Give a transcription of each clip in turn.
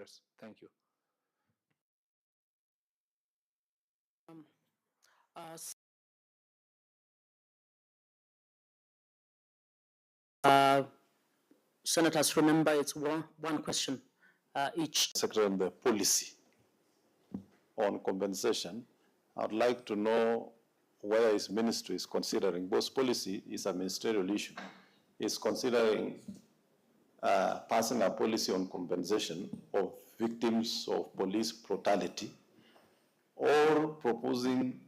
progress. Thank you. Senators, remember it's one question each. Secretary on the policy on compensation, I'd like to know whether his ministry is considering, both policy is a ministerial issue, is considering passing a policy on compensation of victims of police brutality, or proposing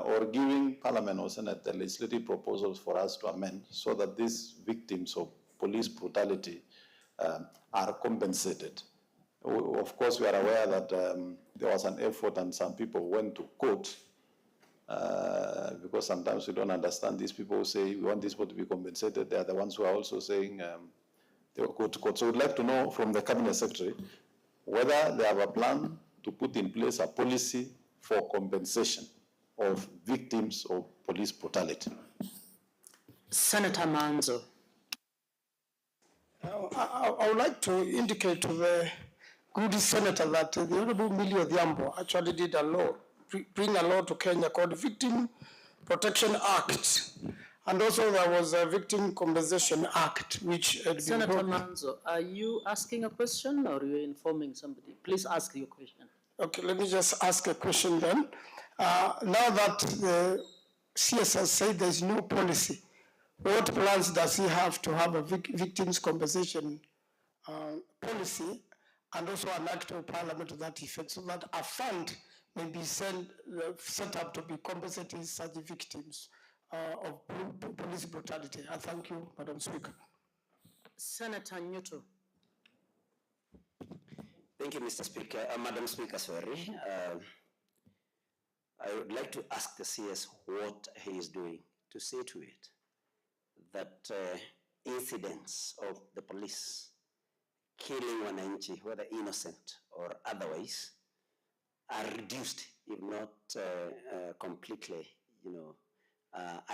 or giving Parliament or Senate the legislative proposals for us to amend so that these victims of police brutality are compensated. Of course, we are aware that there was an effort and some people went to court because sometimes we don't understand these people who say we want these people to be compensated. They are the ones who are also saying they will go to court. So we'd like to know from the Cabinet Secretary whether they have a plan to put in place a policy for compensation of victims of police brutality. Senator Manzo. I would like to indicate to the good senator that the Honorable Millie Odhiambo actually did a law, bring a law to Kenya called Victim Protection Act. And also there was a Victim Compensation Act, which had Senator been Manzo, are you asking a question or are you informing somebody? Please ask your question. Okay, let me just ask a question then. Now that the CS has said there's no policy, what plans does he have to have a victims compensation policy, and also an act of Parliament to that effect, so that a fund may be set up to be compensating such victims of police brutality? I thank you, Madam Speaker. Senator Newton. Thank you, Mr. Speaker. Madam Speaker, sorry. I would like to ask the CS what he is doing to see to it that incidents of the police killing wananchi, whether innocent or otherwise, are reduced, if not completely,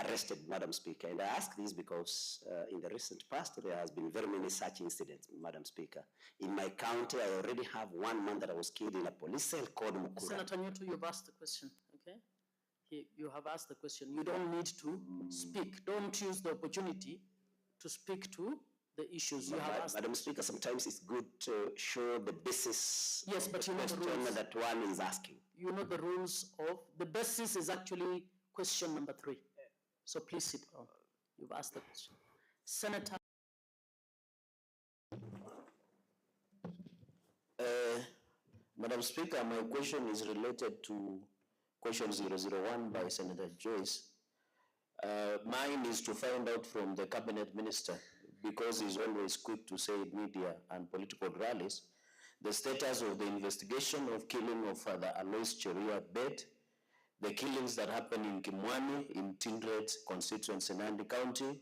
arrested, Madam Speaker. And I ask this because in the recent past, there has been very many such incidents, Madam Speaker. In my county, I already have one man that was killed in a police cell called Mukura. Senator Newton, you've asked the question, okay? You have asked the question. You don't need to speak. Don't use the opportunity to speak to the issues you have asked. Madam Speaker, sometimes it's good to show the basis yes, but you know the question rules. That one is asking. You know the rules of, the basis is actually question number 3. So please sit down. You've asked the question. Senator. Madam Speaker, my question is related to question 001 by Senator Joyce. Mine is to find out from the Cabinet Minister, because he's always quick to say media and political rallies, the status of the investigation of killing of Father Alois Cheruiyot Bett, the killings that happened in Kimwani, in Tingret constituency, Nandi County,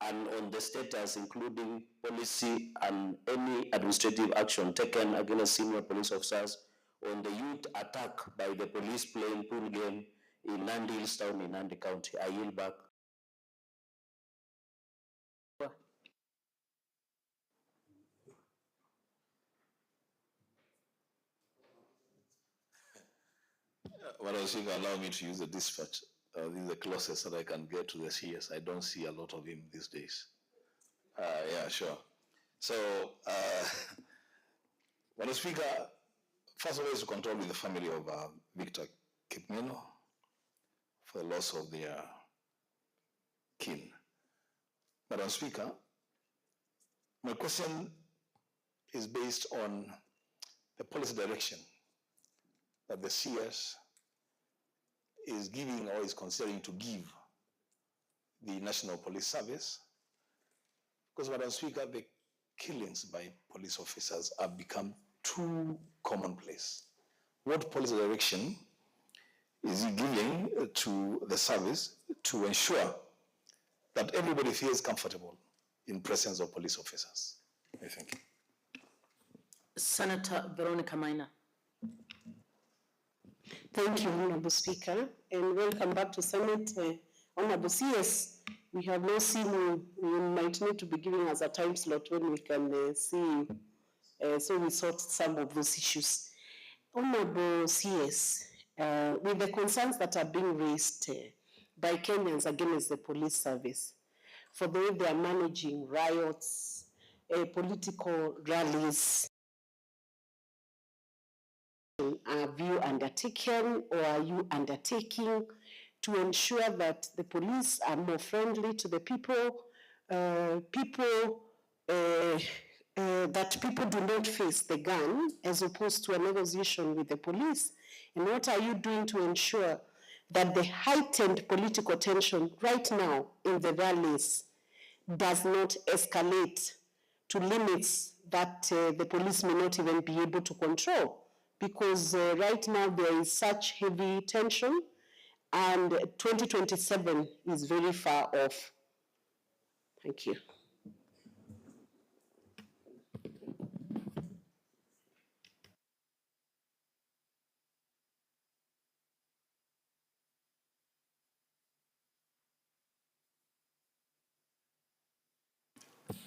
and on the status including policy and any administrative action taken against senior police officers on the youth attack by the police playing pool game in Nandi Hills Town in Nandi County. I yield back. Madam Speaker, allow me to use the dispatch. This is the closest that I can get to the CS. I don't see a lot of him these days. Yeah, sure. So, Madam Speaker, first of all, is to control with the family of Victor Kipmeno for the loss of their kin. Madam Speaker, my question is based on the policy direction that the CS is giving or is considering to give the National Police Service. Because, Madam Speaker, the killings by police officers have become too commonplace. What policy direction is he giving to the service to ensure that everybody feels comfortable in presence of police officers? Thank you. Senator Veronica Maina. Thank you, Honorable Speaker, and welcome back to Senate. Honorable CS, we have now seen you might need to be giving us a time slot when we can see you So we sought some of those issues. Honorable CS, with the concerns that are being raised by Kenyans against the police service, for the way they are managing riots, political rallies, have you undertaken or are you undertaking to ensure that the police are more friendly to the people, that people do not face the gun as opposed to a negotiation with the police? And what are you doing to ensure that the heightened political tension right now in the rallies does not escalate to limits that the police may not even be able to control? Because right now there is such heavy tension and 2027 is very far off. Thank you.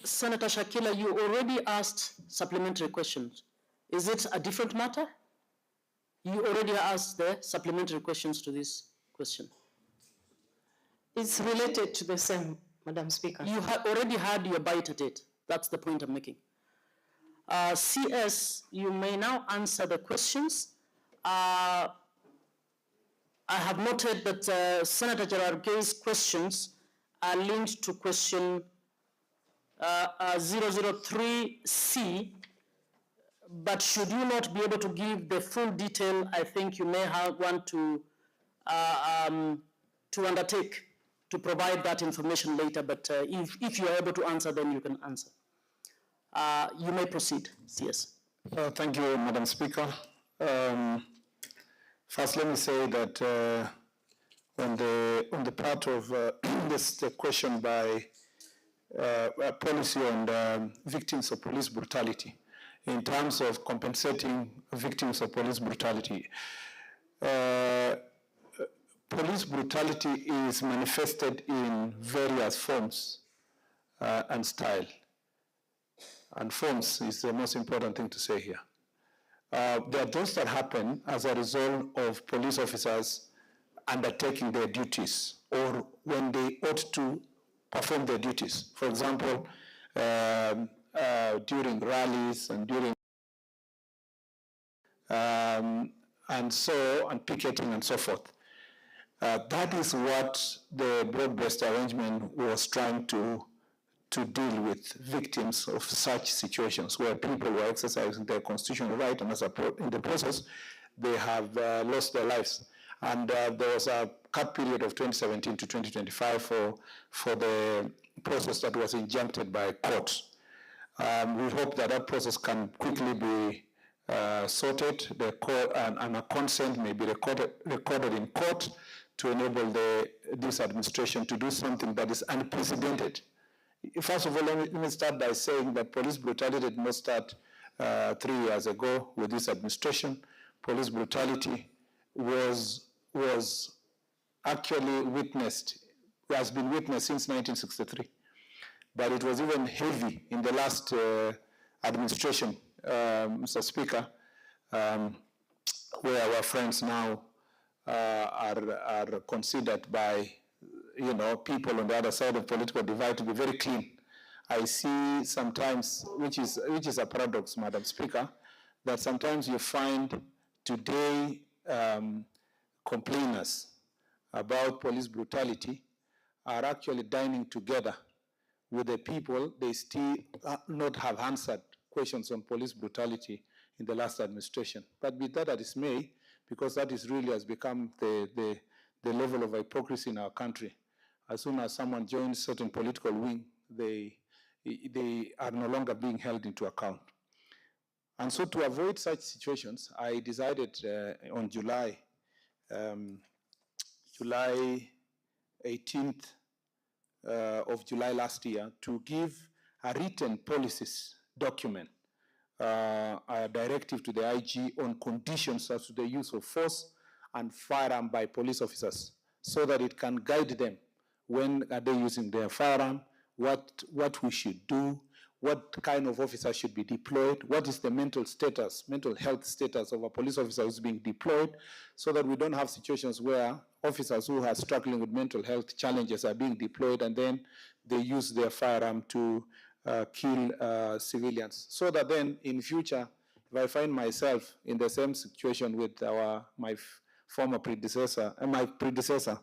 Senator Shakila, you already asked supplementary questions. Is it a different matter? You already asked the supplementary questions to this question. It's related to the same, Madam Speaker. You already had your bite at it. That's the point I'm making. CS, you may now answer the questions. I have noted that Senator Gerard Gay's questions are linked to question 003C, but should you not be able to give the full detail, I think you may want to undertake to provide that information later, but if you are able to answer, then you can answer. You may proceed, CS. Thank you, Madam Speaker. First, let me say that on the part of this question by a policy on victims of police brutality, in terms of compensating victims of police brutality, police brutality is manifested in various forms and style. And forms is the most important thing to say here. There are those that happen as a result of police officers undertaking their duties or when they ought to perform their duties. For example, during rallies and during and picketing and so forth. That is what the broad-based arrangement was trying to deal with victims of such situations where people were exercising their constitutional right, and in the process, they have lost their lives. And there was a cut period of 2017 to 2025 for the process that was injuncted by courts. We hope that that process can quickly be sorted, and a consent may be recorded in court to enable this administration to do something that is unprecedented. First of all, let me start by saying that police brutality did not start 3 years ago with this administration. Police brutality was actually has been witnessed since 1963. But it was even heavy in the last administration, Mr. Speaker, where our friends now are considered by people on the other side of political divide to be very clean. I see sometimes, which is a paradox, Madam Speaker, that sometimes you find today complainers about police brutality are actually dining together with the people they still not have answered questions on police brutality in the last administration. But be that as it may, because that is really has become the level of hypocrisy in our country. As soon as someone joins certain political wing, they are no longer being held into account. And so to avoid such situations, I decided on July 18th of July last year to give a written policies document, a directive to the IG on conditions as to the use of force and firearm by police officers, so that it can guide them when are they using their firearm, what we should do, what kind of officer should be deployed, what is the mental health status of a police officer who's being deployed, so that we don't have situations where officers who are struggling with mental health challenges are being deployed and then they use their firearm to kill civilians. So that then in future, if I find myself in the same situation with my predecessor,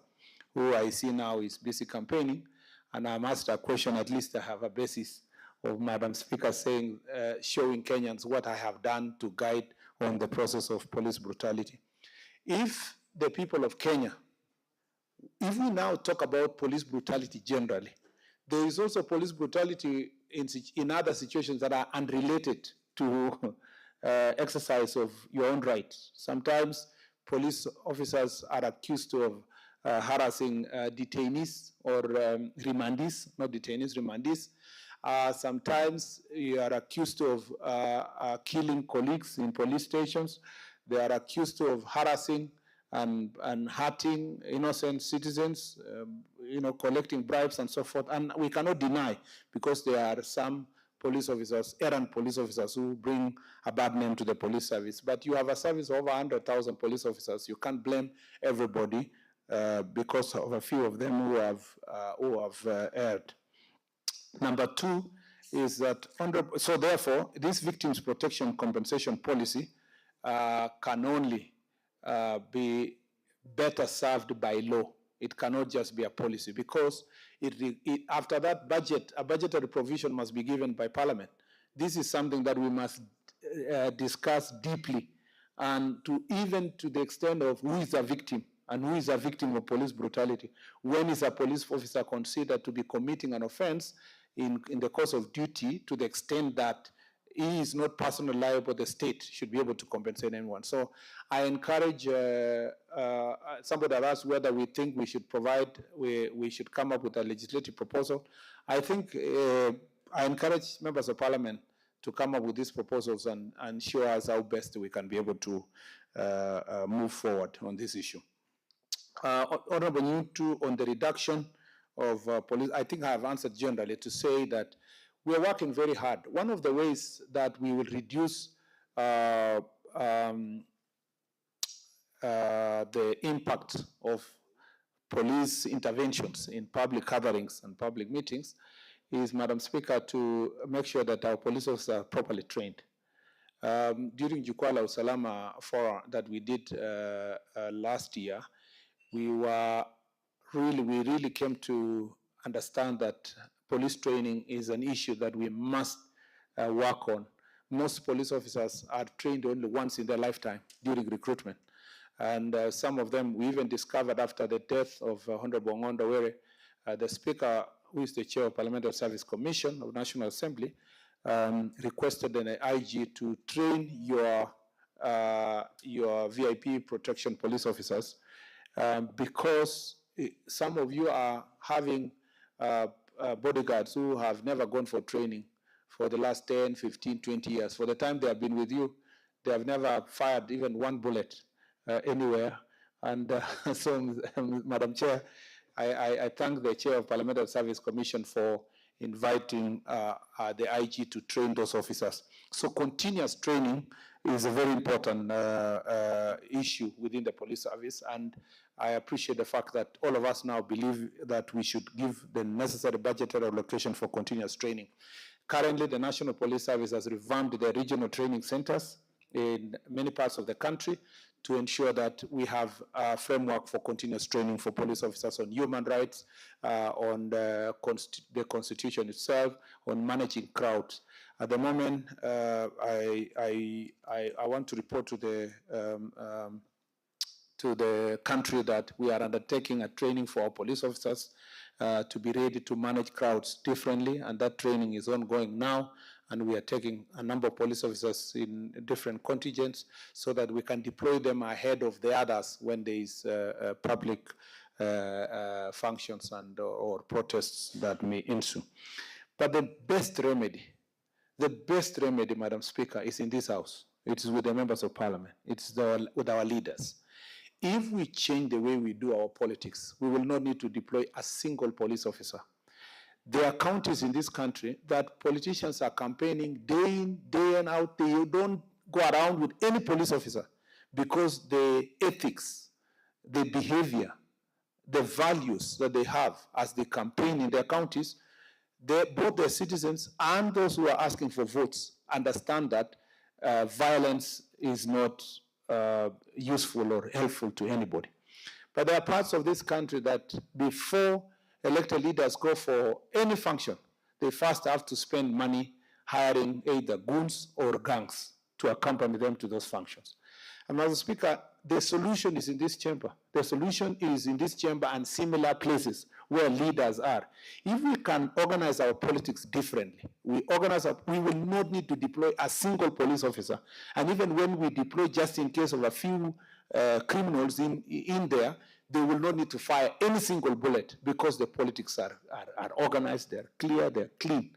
who I see now is busy campaigning, and I'm asked a question, at least I have a basis of Madam Speaker saying, showing Kenyans what I have done to guide on the process of police brutality. If the people of Kenya, if we now talk about police brutality generally, there is also police brutality in other situations that are unrelated to exercise of your own rights. Sometimes police officers are accused of harassing detainees or remandees, not detainees, remandees. Sometimes you are accused of killing colleagues in police stations. They are accused of harassing and hurting innocent citizens, collecting bribes and so forth. And we cannot deny, because there are some police officers, errant police officers, who bring a bad name to the police service. But you have a service of over 100,000 police officers. You can't blame everybody because of a few of them who have erred. Number two is that, so therefore, this victims protection compensation policy can only be better served by law. It cannot just be a policy, because after that, a budgetary provision must be given by Parliament. This is something that we must discuss deeply, and even to the extent of who is a victim and who is a victim of police brutality. When is a police officer considered to be committing an offense in the course of duty, to the extent that he is not personally liable, the state should be able to compensate anyone. So I encourage, somebody asked whether we think we should we should come up with a legislative proposal. I think I encourage members of Parliament to come up with these proposals and show us how best we can be able to move forward on this issue. Honorable Newtu, on the reduction of police, I think I have answered generally to say that we are working very hard. One of the ways that we will reduce the impact of police interventions in public gatherings and public meetings is, Madam Speaker, to make sure that our police officers are properly trained. During Jukwaa la Usalama forum that we did last year, we really came to understand that police training is an issue that we must work on. Most police officers are trained only once in their lifetime during recruitment. And some of them, we even discovered after the death of Honorable Ngonda Were, the Speaker, who is the chair of Parliamentary Service Commission of National Assembly, requested an IG to train your VIP protection police officers, because some of you are having bodyguards who have never gone for training for the last 10, 15, 20 years. For the time they have been with you, they have never fired even one bullet anywhere. And so, Madam Chair, I thank the Chair of Parliamentary Service Commission for inviting the IG to train those officers. So continuous training is a very important issue within the police service, and I appreciate the fact that all of us now believe that we should give the necessary budgetary allocation for continuous training. Currently, the National Police Service has revamped the regional training centers in many parts of the country to ensure that we have a framework for continuous training for police officers on human rights, on the Constitution itself, on managing crowds. At the moment, I want to report to the country that we are undertaking a training for our police officers to be ready to manage crowds differently, and that training is ongoing now, and we are taking a number of police officers in different contingents so that we can deploy them ahead of the others when there is public functions and or protests that may ensue. But the best remedy, Madam Speaker, is in this House. It is with the members of Parliament. It's with our leaders. If we change the way we do our politics, we will not need to deploy a single police officer. There are counties in this country that politicians are campaigning day in, day and out. They don't go around with any police officer because the ethics, the behavior, the values that they have as they campaign in their counties, both their citizens and those who are asking for votes understand that violence is not useful or helpful to anybody. But there are parts of this country that before elected leaders go for any function, they first have to spend money hiring either goons or gangs to accompany them to those functions. And Mr. Speaker, the solution is in this chamber. The solution is in this chamber and similar places where leaders are. If we can organize our politics differently, we will not need to deploy a single police officer. And even when we deploy just in case of a few criminals in there, they will not need to fire any single bullet because the politics are organized, they're clear, they're clean.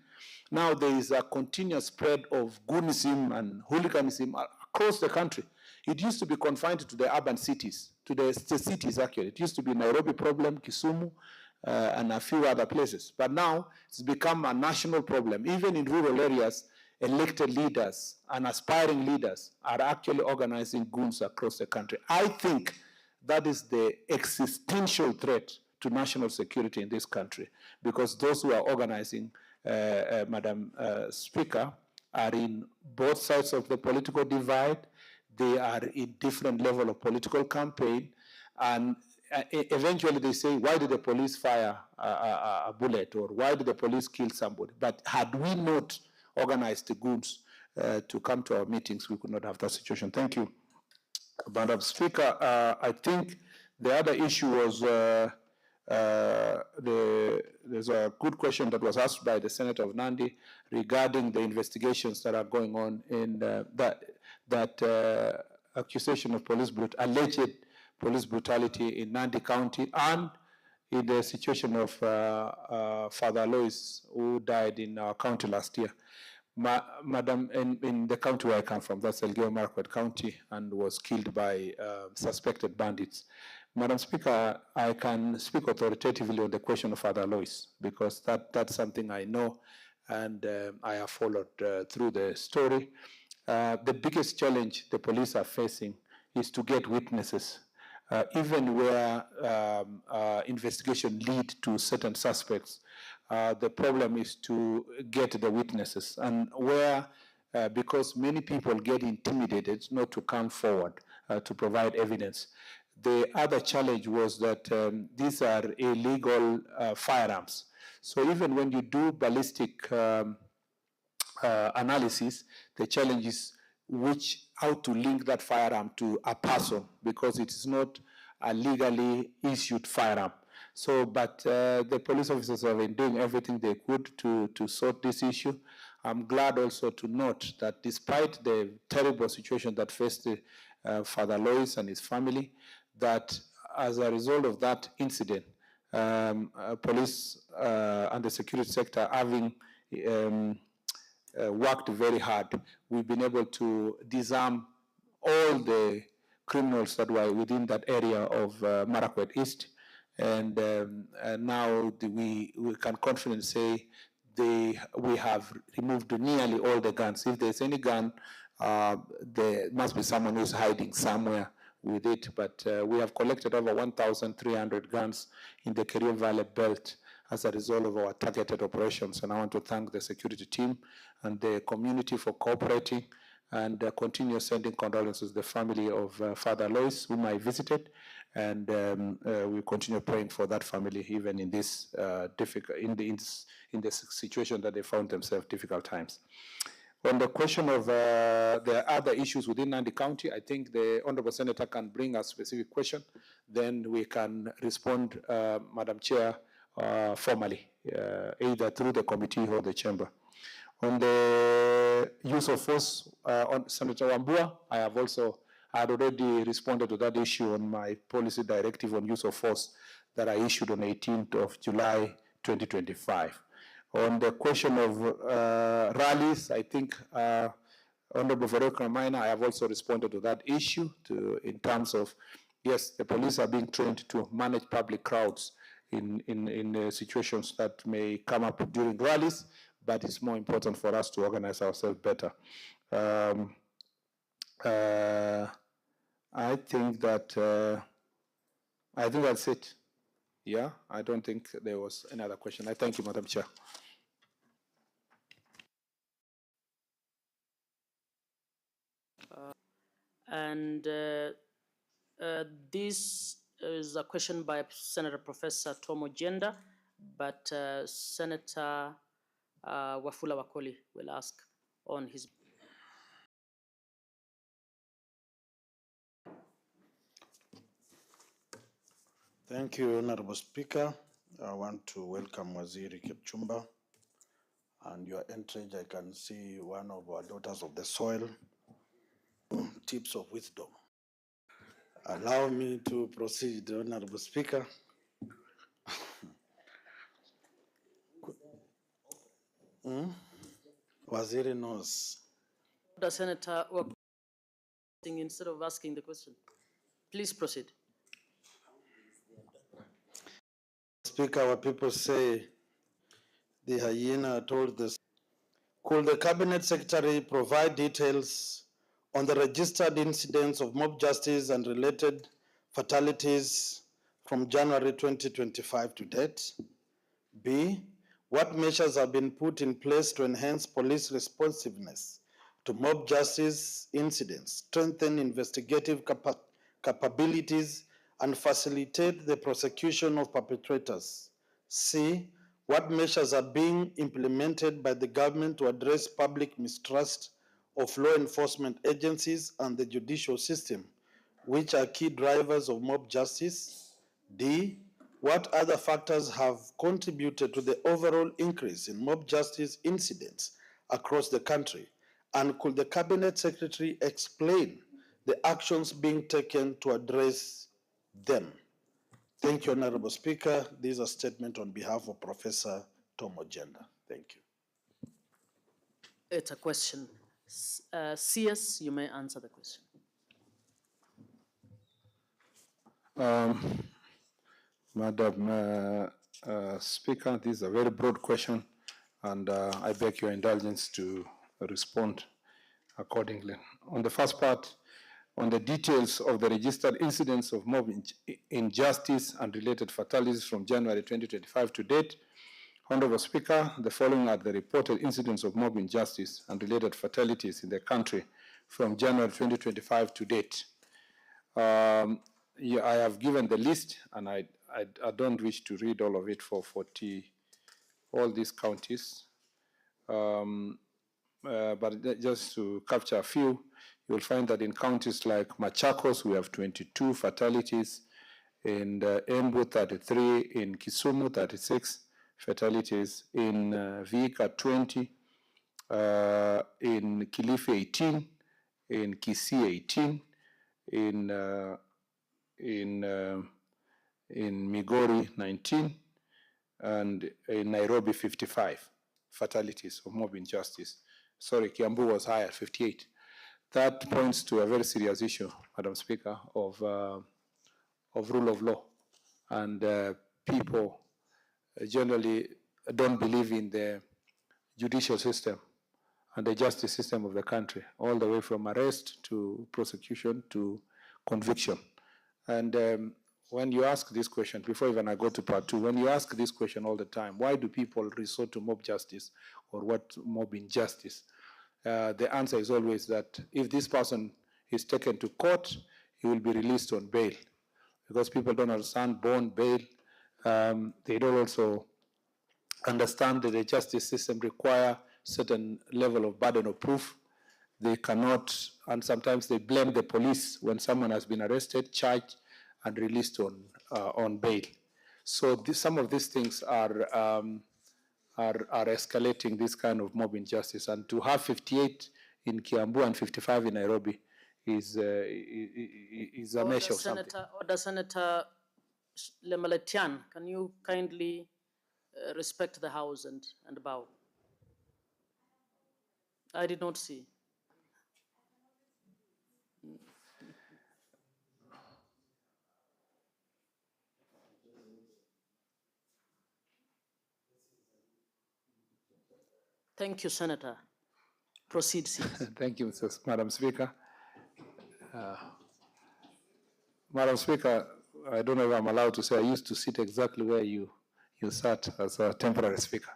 Now there is a continuous spread of goonism and hooliganism across the country. It used to be confined to the urban cities, to the cities actually. It used to be Nairobi problem, Kisumu, and a few other places. But now it's become a national problem. Even in rural areas, elected leaders and aspiring leaders are actually organizing goons across the country. I think that is the existential threat to national security in this country, because those who are organizing, Madam Speaker, are in both sides of the political divide. They are in different level of political campaign, and eventually they say, why did the police fire a bullet, or why did the police kill somebody? But had we not organized the goons to come to our meetings, we could not have that situation. Thank you. Madam Speaker, I think the other issue was there's a good question that was asked by the Senator of Nandi regarding the investigations that are going on in that accusation of alleged police brutality in Nandi County, and in the situation of Father Alois, who died in our county last year. Madam, in the county where I come from, that's Elgeyo Marakwet County, and was killed by suspected bandits. Madam Speaker, I can speak authoritatively on the question of Father Alois, because that's something I know, and I have followed through the story. The biggest challenge the police are facing is to get witnesses. Even where investigation lead to certain suspects, the problem is to get the witnesses. And where, because many people get intimidated not to come forward to provide evidence. The other challenge was that these are illegal firearms. So even when you do ballistic analysis, the challenge is how to link that firearm to a person, because it is not a legally issued firearm. So, but the police officers have been doing everything they could to sort this issue. I'm glad also to note that despite the terrible situation that faced Father Alois and his family, that as a result of that incident, police and the security sector having worked very hard, we've been able to disarm all the criminals that were within that area of Marakwet East. And now we can confidently say we have removed nearly all the guns. If there's any gun, there must be someone who's hiding somewhere with it. But we have collected over 1,300 guns in the Kerio Valley belt as a result of our targeted operations. And I want to thank the security team and the community for cooperating, and continue sending condolences to the family of Father Alois, whom I visited, and we continue praying for that family even in this in this situation that they found themselves difficult times. On the question of the other issues within Nandi County, I think the Honorable Senator can bring a specific question, then we can respond, Madam Chair, formally, either through the committee or the chamber. On the use of force, on Senator Wambua, I had already responded to that issue on my policy directive on use of force that I issued on 18th of July, 2025. On the question of rallies, I think Honorable Veronica Maina, I have also responded to that issue in terms of, yes, the police are being trained to manage public crowds in situations that may come up during rallies, but it's more important for us to organize ourselves better. I think that's it. Yeah, I don't think there was another question. I thank you, Madam Chair. This is a question by Senator Professor Tom Ojenda, but Senator Wafula Wakoli will ask on his. Thank you, Honorable Speaker. I want to welcome Waziri Kipchumba. And your entrance, I can see one of our daughters of the soil, tips of wisdom. Allow me to proceed, Honorable Speaker. Waziri knows. The Senator, instead of asking the question, please proceed. Speaker, our people say the hyena told the. Could the Cabinet Secretary provide details on the registered incidents of mob justice and related fatalities from January 2025 to date? B, what measures have been put in place to enhance police responsiveness to mob justice incidents, strengthen investigative capabilities, and facilitate the prosecution of perpetrators? C, what measures are being implemented by the government to address public mistrust of law enforcement agencies and the judicial system, which are key drivers of mob justice? D, what other factors have contributed to the overall increase in mob justice incidents across the country? And could the Cabinet Secretary explain the actions being taken to address them? Thank you, Honorable Speaker. This is a statement on behalf of Professor Tom Ojenda. Thank you. It's a question. CS, you may answer the question. Madam Speaker, this is a very broad question, and I beg your indulgence to respond accordingly. On the first part, on the details of the registered incidents of mob injustice and related fatalities from January 2025 to date, Honorable Speaker, the following are the reported incidents of mob injustice and related fatalities in the country from January 2025 to date. Yeah, I have given the list, and I don't wish to read all of it for all these counties. But just to capture a few, you'll find that in counties like Machakos, we have 22 fatalities, in Embu 33, in Kisumu 36 fatalities, in Vihiga 20, in Kilifi 18, in Kisii 18, in Migori 19, and in Nairobi 55 fatalities of mob injustice. Sorry, Kiambu was higher, 58. That points to a very serious issue, Madam Speaker, of rule of law. And people generally don't believe in the judicial system and the justice system of the country, all the way from arrest to prosecution to conviction. And when you ask this question, before even I go to part two, when you ask this question all the time, why do people resort to mob justice or what mob injustice? The answer is always that if this person is taken to court, he will be released on bail. Because people don't understand bond, bail. They don't also understand that the justice system requires certain level of burden of proof. They cannot, and sometimes they blame the police when someone has been arrested, charged, and released on bail. So some of these things are escalating this kind of mob injustice. And to have 58 in Kiambu and 55 in Nairobi is a measure of something. Order Senator Lemaletian, can you kindly respect the House and bow? I did not see. Thank you, Senator. Proceed, CS. Thank you, Madam Speaker. Madam Speaker, I don't know if I'm allowed to say I used to sit exactly where you sat as a temporary speaker.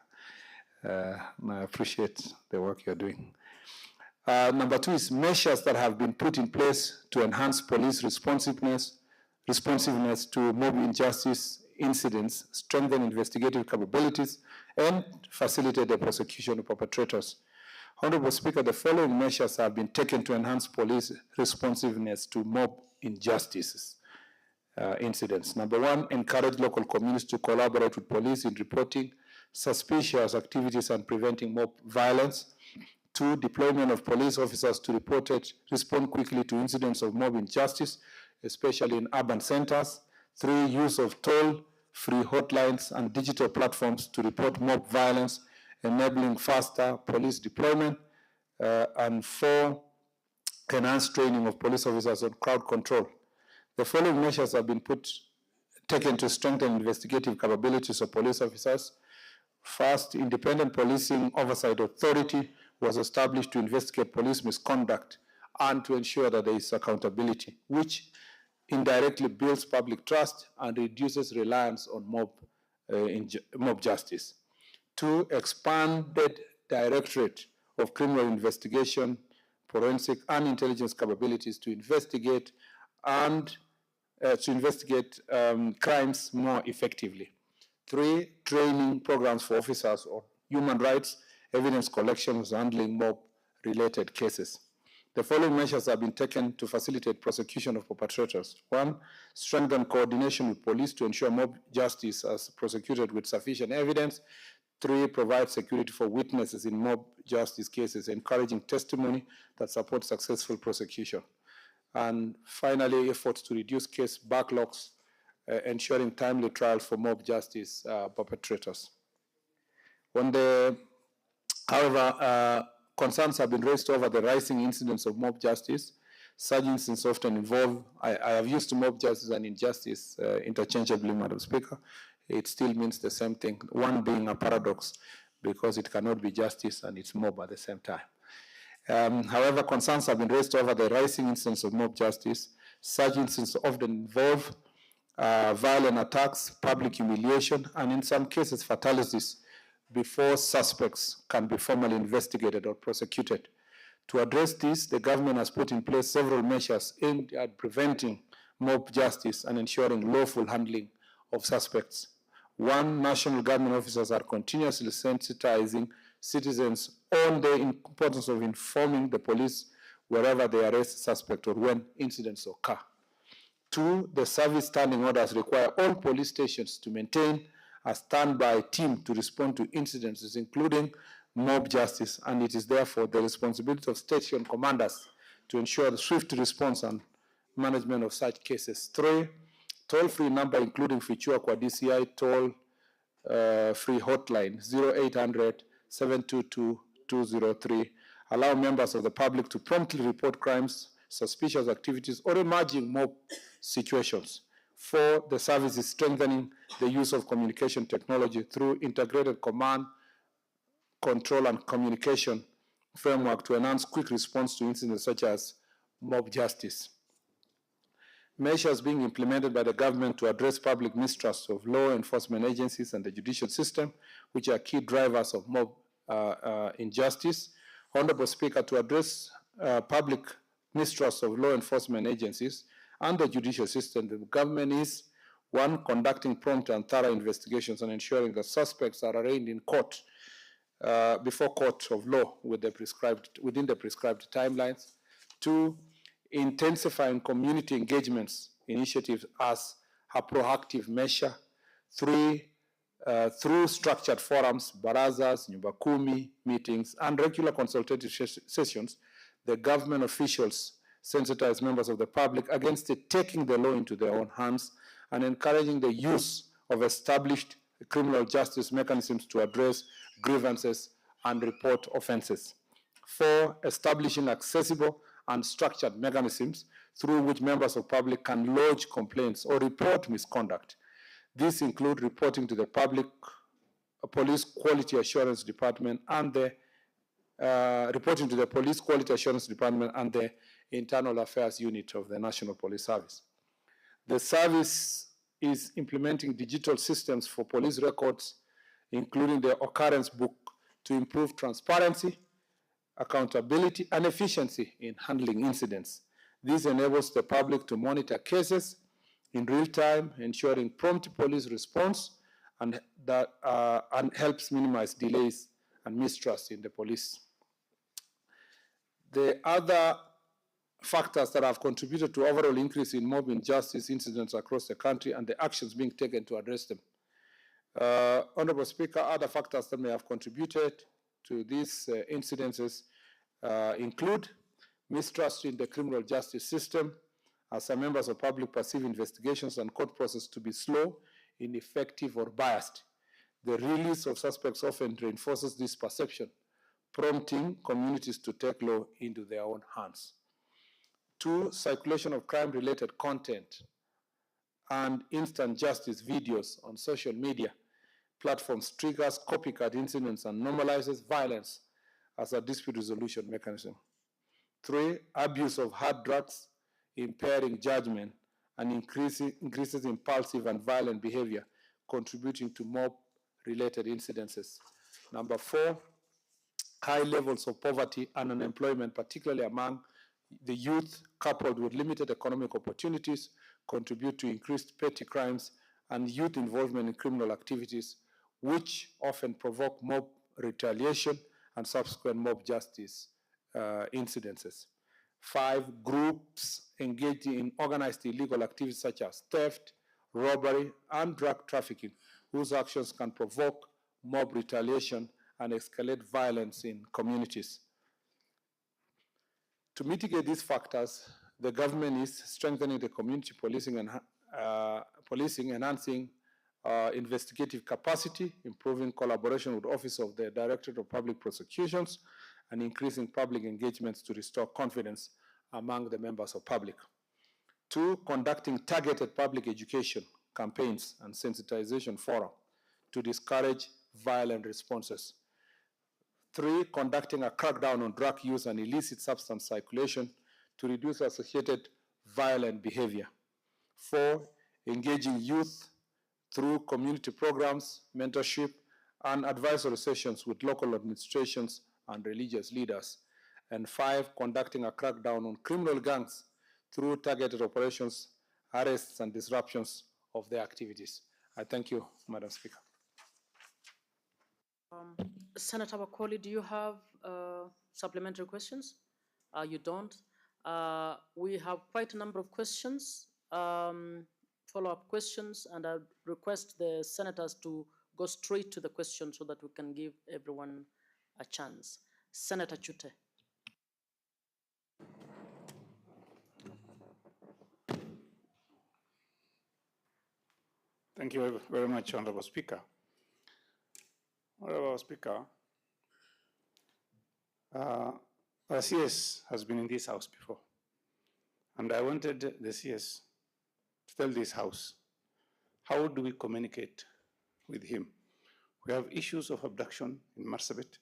And I appreciate the work you're doing. Number two is measures that have been put in place to enhance police responsiveness to mob injustice incidents, strengthen investigative capabilities, and facilitate the prosecution of perpetrators. Honorable Speaker, the following measures have been taken to enhance police responsiveness to mob injustices incidents. Number one, encourage local communities to collaborate with police in reporting suspicious activities and preventing mob violence. Two, deployment of police officers to respond quickly to incidents of mob injustice, especially in urban centers. Three, use of toll-free hotlines and digital platforms to report mob violence, enabling faster police deployment. And four, enhanced training of police officers on crowd control. The following measures have been taken to strengthen investigative capabilities of police officers. First, Independent Policing Oversight Authority was established to investigate police misconduct and to ensure that there is accountability, which indirectly builds public trust and reduces reliance on mob justice. Two, expanded Directorate of Criminal Investigation, Forensic and Intelligence capabilities to investigate crimes more effectively. Three, training programs for officers on human rights, evidence collections, handling mob-related cases. The following measures have been taken to facilitate prosecution of perpetrators. One, strengthen coordination with police to ensure mob justice is prosecuted with sufficient evidence. Three, provide security for witnesses in mob justice cases, encouraging testimony that supports successful prosecution. And finally, efforts to reduce case backlogs, ensuring timely trial for mob justice perpetrators. However, concerns have been raised over the rising incidence of mob justice. Such incidents often involve, I have used mob justice and injustice interchangeably, Madam Speaker. It still means the same thing, one being a paradox because it cannot be justice and it's mob at the same time. However, concerns have been raised over the rising incidence of mob justice. Such incidents often involve violent attacks, public humiliation, and in some cases, fatalities before suspects can be formally investigated or prosecuted. To address this, the government has put in place several measures aimed at preventing mob justice and ensuring lawful handling of suspects. One, national government officers are continuously sensitizing citizens on the importance of informing the police wherever they arrest a suspect or when incidents occur. Two, the service standing orders require all police stations to maintain a standby team to respond to incidents, including mob justice, and it is therefore the responsibility of station commanders to ensure the swift response and management of such cases. Three, toll-free number including Fichua kwa DCI toll-free hotline 0800-722-203 allow members of the public to promptly report crimes, suspicious activities, or emerging mob situations. Four, the service is strengthening the use of communication technology through integrated command, control, and communication framework to enhance quick response to incidents such as mob justice. Measures being implemented by the government to address public mistrust of law enforcement agencies and the judicial system, which are key drivers of mob injustice. Honorable Speaker, to address public mistrust of law enforcement agencies and the judicial system, the government is, one, conducting prompt and thorough investigations and ensuring that suspects are arraigned in court, before court of law within the prescribed timelines. Two, intensifying community engagements initiatives as a proactive measure. Three, through structured forums, barazas, nyumba kumi, meetings, and regular consultative sessions, the government officials sensitize members of the public against taking the law into their own hands and encouraging the use of established criminal justice mechanisms to address grievances and report offenses. Four, establishing accessible and structured mechanisms through which members of the public can lodge complaints or report misconduct. These include reporting to the public, Police Quality Assurance Department, and the reporting to the Police Quality Assurance Department and the Internal Affairs Unit of the National Police Service. The service is implementing digital systems for police records, including the occurrence book, to improve transparency, accountability, and efficiency in handling incidents. This enables the public to monitor cases in real time, ensuring prompt police response, and helps minimize delays and mistrust in the police. The other factors that have contributed to overall increase in mob injustice incidents across the country and the actions being taken to address them. Honorable Speaker, other factors that may have contributed to these incidences include mistrust in the criminal justice system, as some members of public perceive investigations and court process to be slow, ineffective, or biased. The release of suspects often reinforces this perception, prompting communities to take law into their own hands. 2, circulation of crime-related content and instant justice videos on social media platforms triggers copycat incidents and normalizes violence as a dispute resolution mechanism. 3, abuse of hard drugs, impairing judgment, and increases impulsive and violent behavior, contributing to mob-related incidences. Number 4, high levels of poverty and unemployment, particularly among the youth, coupled with limited economic opportunities, contribute to increased petty crimes and youth involvement in criminal activities, which often provoke mob retaliation and subsequent mob justice incidences. 5, groups engaging in organized illegal activities such as theft, robbery, and drug trafficking, whose actions can provoke mob retaliation and escalate violence in communities. To mitigate these factors, the government is strengthening the community policing and enhancing investigative capacity, improving collaboration with the Office of the Directorate of Public Prosecutions, and increasing public engagements to restore confidence among the members of public. 2, conducting targeted public education campaigns and sensitization fora to discourage violent responses. 3, conducting a crackdown on drug use and illicit substance circulation to reduce associated violent behavior. 4, engaging youth through community programs, mentorship, and advisory sessions with local administrations and religious leaders. And 5, conducting a crackdown on criminal gangs through targeted operations, arrests, and disruptions of their activities. I thank you, Madam Speaker. Senator Wakoli, do you have supplementary questions? You don't. We have quite a number of questions, follow-up questions, and I request the senators to go straight to the question so that we can give everyone a chance. Senator Chute. Thank you very much, Honorable Speaker. Honorable Speaker, our CS has been in this house before, and I wanted the CS to tell this house, how do we communicate with him? We have issues of abduction in Marsabit,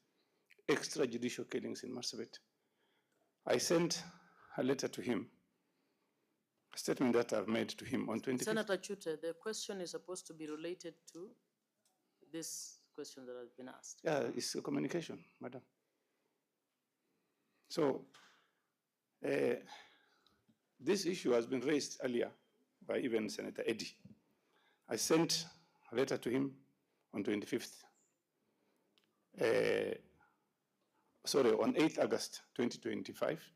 extrajudicial killings in Marsabit. I sent a letter to him, a statement that I've made to him on 25th. Senator Chute, the question is supposed to be related to this question that has been asked. Yeah, it's a communication, madam. So, this issue has been raised earlier by even Senator Eddy. I sent a letter to him on 25th. On 8th August 2025,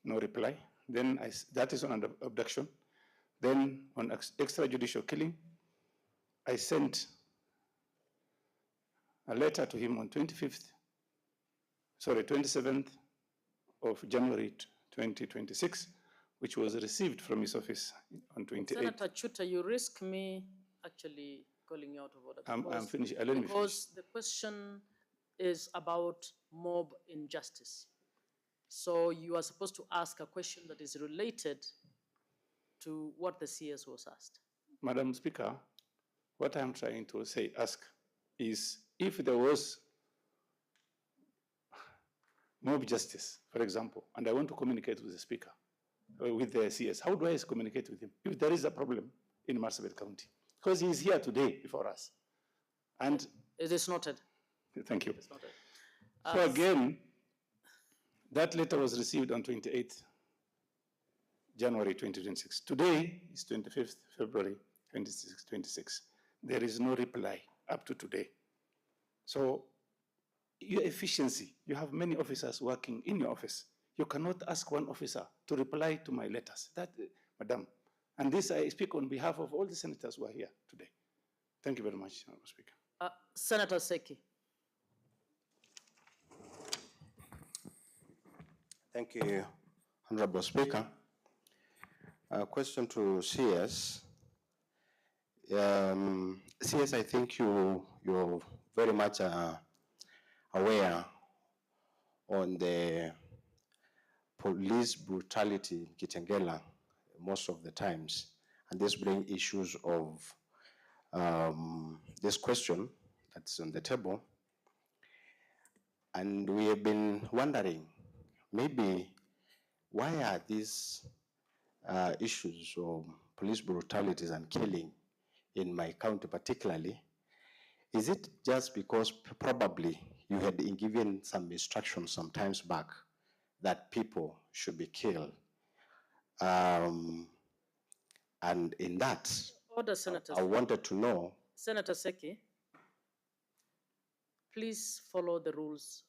no reply. Then that is on abduction. Then on extrajudicial killing, I sent a letter to him on 27th of January 2026, which was received from his office on 28th. Senator Chute, you risk me actually calling you out of order. I'm finished. Let me finish. Because the question is about mob injustice. So you are supposed to ask a question that is related to what the CS was asked. Madam Speaker, what I'm trying to ask is, if there was mob justice, for example, and I want to communicate with the speaker, with the CS, how do I communicate with him if there is a problem in Marsabit County? Because he is here today before us. And It is noted. thank you. So again, that letter was received on 28th January 2026. Today is 25th February 2026. There is no reply up to today. So your efficiency, you have many officers working in your office. You cannot ask one officer to reply to my letters. That, Madam, and this I speak on behalf of all the senators who are here today. Thank you very much, Honorable Speaker. Senator Seki. Thank you, Honorable Speaker. Question to CS. CS, I think you're very much aware on the police brutality in Kitengela most of the times, and this brings issues of this question that's on the table. And we have been wondering, maybe why are these issues of police brutalities and killing in my county particularly? Is it just because probably you had been given some instructions some times back that people should be killed? And in that, Order, Senator. I wanted to know. Senator Seki, please follow the rules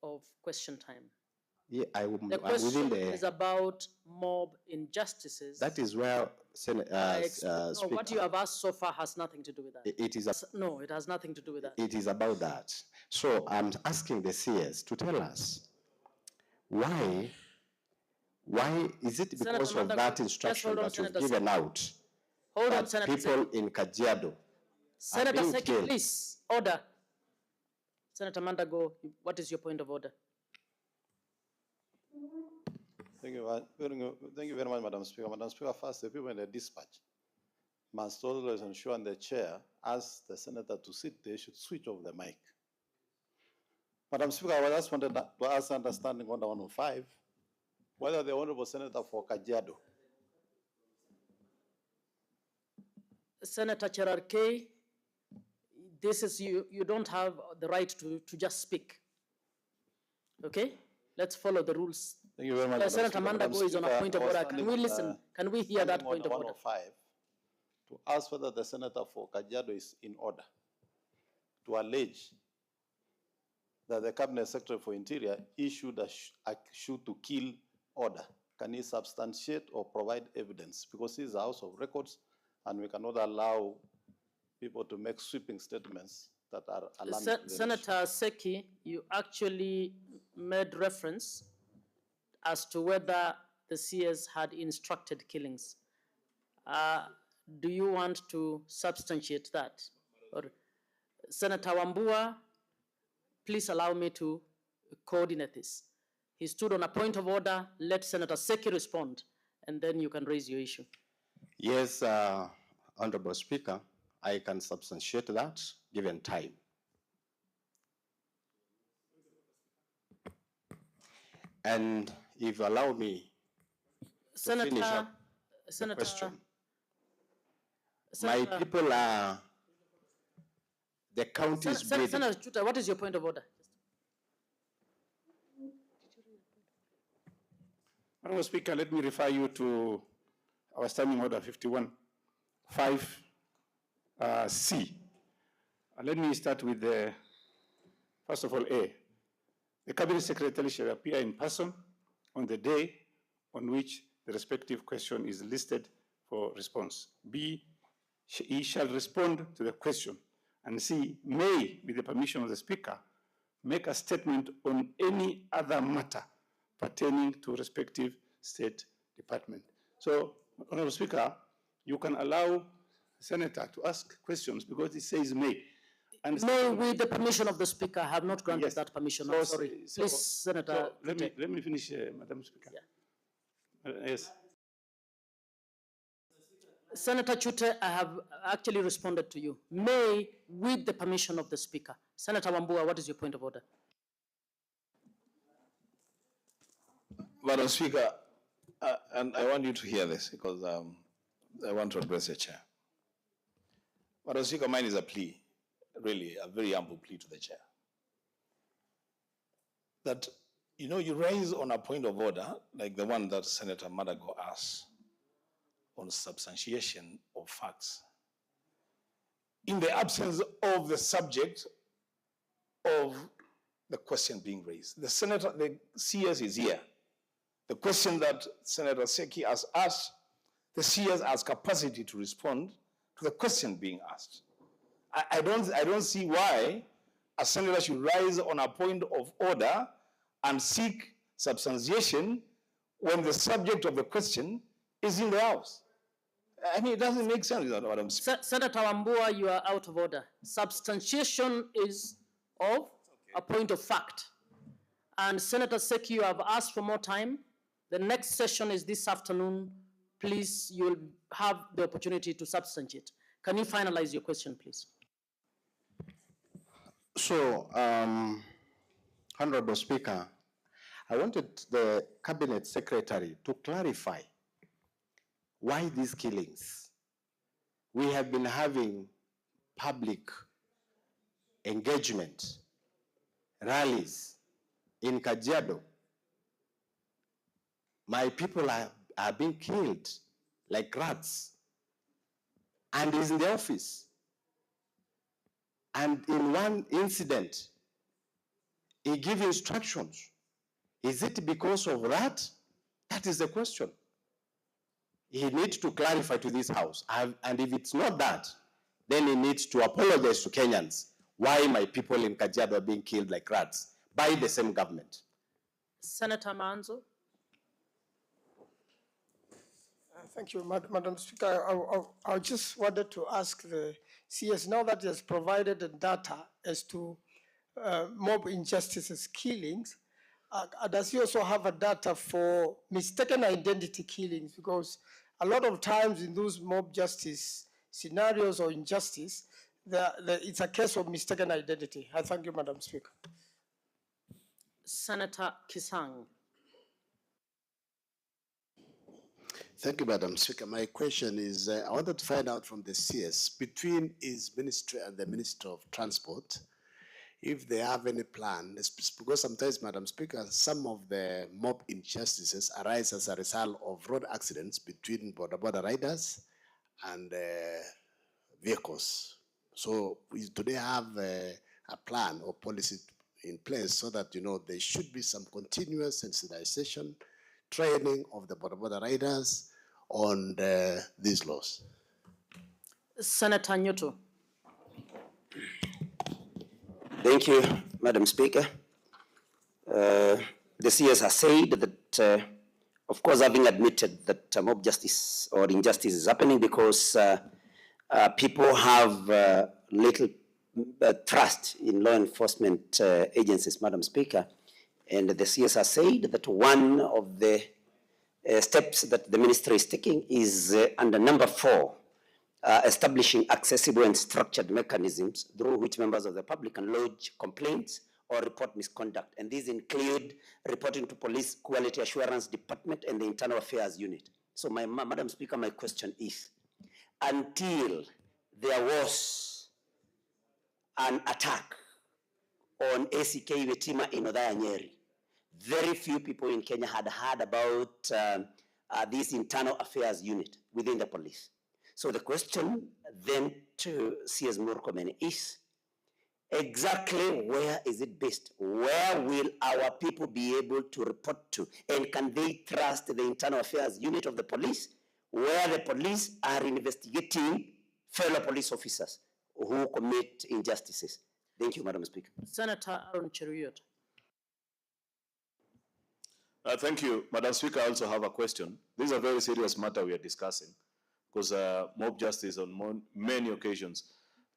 of question time. Yeah, The question is about mob injustices. That is where No, what you have asked so far has nothing to do with that. it is. No, it has nothing to do with that. It is about that. So I'm asking the CS to tell us why is it because Senator of Mandago, that just instruction hold on, that you've Senator given Seki. out Hold on, that Senator people Seki. in Kajiado are Senator being Seki, killed? please, order. Senator Mandago, what is your point of order? Thank you very much, Madam Speaker. Madam Speaker, first, the people in the dispatch must always ensure, and the chair asks the senator to sit, they should switch off the mic. Madam Speaker, I just wanted to ask understanding under 105, whether the Honorable Senator for Kajiado. Senator Cherarkey, this is you don't have the right to just speak. Okay? Let's follow the rules. Thank you very much, Madam Senator Speaker. Madam Mandago is on a Speaker, point of I was order. Can we standing, listen? Can we hear that standing point of on order? 105 to ask whether the senator for Kajiado is in order to allege that the Cabinet Secretary for Interior issued a shoot to kill order. Can he substantiate or provide evidence? Because this is a House of Records, and we cannot allow people to make sweeping statements that are alarming. Senator Seki, you actually made reference as to whether the CS had instructed killings. Do you want to substantiate that? Or Senator Wambua, please allow me to coordinate this. He stood on a point of order. Let Senator Seki respond, and then you can raise your issue. Yes, Honorable Speaker, I can substantiate that given time. And if you allow me to finish up the question. My people are, the county is bleeding. Senator Chuta, what is your point of order? Honorable Speaker, let me refer you to our Standing Order 51, 5C. Let me start with the, first of all, A. The Cabinet Secretary shall appear in person on the day on which the respective question is listed for response. B, he shall respond to the question. And C, may, with the permission of the Speaker, make a statement on any other matter pertaining to respective state department. So, Honorable Speaker, you can allow Senator to ask questions because it says may. And may, with the permission of the Speaker, have not granted that permission. I'm sorry. Please, Senator. Let me finish, Madam Speaker. Yeah. Yes. Senator Chute, I have actually responded to you. May, with the permission of the Speaker. Senator Wambua, what is your point of order? Madam Speaker, and I want you to hear this because I want to address the chair. Madam Speaker, mine is a plea, really a very humble plea to the chair. That, you raise on a point of order, like the one that Senator Madago asked, on substantiation of facts. In the absence of the subject of the question being raised. The CS is here. The question that Senator Seki has asked, the CS has capacity to respond to the question being asked. I don't see why a senator should rise on a point of order and seek substantiation when the subject of the question is in the House. I mean, it doesn't make sense, what I'm saying. Senator Wambua, you are out of order. Substantiation is of a point of fact. And Senator Seki, you have asked for more time. The next session is this afternoon. Please, you'll have the opportunity to substantiate. Can you finalize your question, please? So, Honorable Speaker, I wanted the Cabinet Secretary to clarify why these killings. We have been having public engagement, rallies in Kajiado. My people are being killed like rats, and he's in the office. And in one incident, he gave instructions. Is it because of that? That is the question. He needs to clarify to this House. And if it's not that, then he needs to apologize to Kenyans why my people in Kajiado are being killed like rats by the same government. Senator Manzo. Thank you, Madam Speaker. I just wanted to ask the CS, now that he has provided the data as to mob injustices killings, does he also have a data for mistaken identity killings? Because a lot of times in those mob justice scenarios or injustice, it's a case of mistaken identity. I thank you, Madam Speaker. Senator Kisang. Thank you, Madam Speaker. My question is, I wanted to find out from the CS, between his ministry and the Minister of Transport, if they have any plan, because sometimes, Madam Speaker, some of the mob injustices arise as a result of road accidents between border riders and vehicles. So do they have a plan or policy in place so that, there should be some continuous sensitization, training of the border riders on these laws? Senator Nyoto. Thank you, Madam Speaker. The CS has said that, of course, having admitted that mob justice or injustice is happening because people have little trust in law enforcement agencies, Madam Speaker. And the CS has said that one of the steps that the ministry is taking is under number 4, establishing accessible and structured mechanisms through which members of the public can lodge complaints or report misconduct. And these include reporting to Police Quality Assurance Department and the Internal Affairs Unit. So Madam Speaker, my question is, until there was an attack on ACK Wetima in Othaya Nyeri, very few people in Kenya had heard about this Internal Affairs Unit within the police. So the question then to CS Murkomen is, exactly where is it based? Where will our people be able to report to? And can they trust the Internal Affairs Unit of the police, where the police are investigating fellow police officers who commit injustices? Thank you, Madam Speaker. Senator Aaron Cheruiyot. Thank you, Madam Speaker. I also have a question. This is a very serious matter we are discussing, because mob justice on many occasions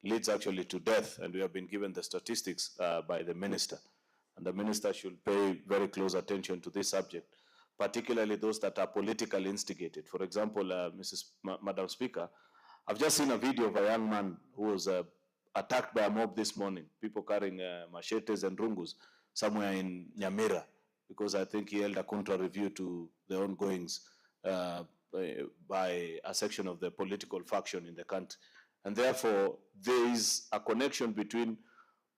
leads actually to death, and we have been given the statistics by the minister. And the minister should pay very close attention to this subject, particularly those that are politically instigated. For example, Madam Speaker, I've just seen a video of a young man who was attacked by a mob this morning, people carrying machetes and rungus somewhere in Nyamira. because I think he held a contra review to the ongoings by a section of the political faction in the country. And therefore, there is a connection between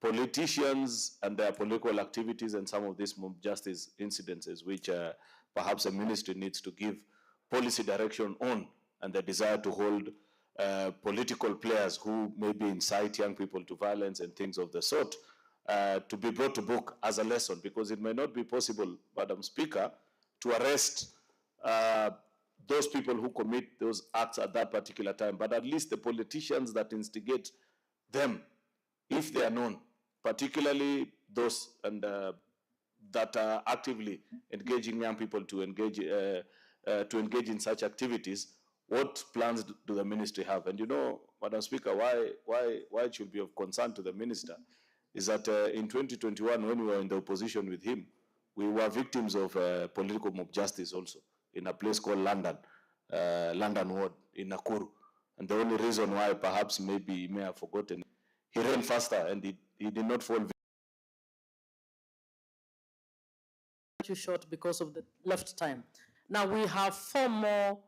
politicians and their political activities and some of these mob justice incidences, which perhaps a ministry needs to give policy direction on, and the desire to hold political players who maybe incite young people to violence and things of the sort to be brought to book as a lesson, because it may not be possible, Madam Speaker, to arrest those people who commit those acts at that particular time, but at least the politicians that instigate them, if they are known, particularly those and that are actively engaging young people to engage in such activities, what plans do the ministry have? And you know, Madam Speaker, why it should be of concern to the minister is that in 2021, when we were in the opposition with him, we were victims of political mob justice also in a place called London Ward in Nakuru. And the only reason why perhaps maybe he may have forgotten, he ran faster and he did not fall. Too short because of the left time. Now we have 4 more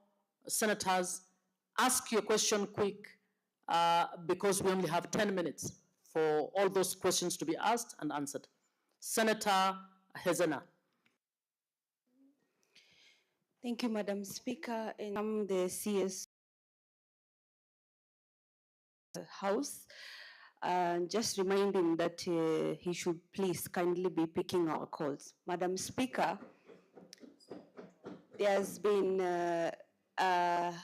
senators. Ask your question quick because we only have 10 minutes for all those questions to be asked and answered. Senator Hezena. Thank you, Madam Speaker. And I'm the CS House. Just remind him that he should please kindly be picking our calls. Madam Speaker, there has been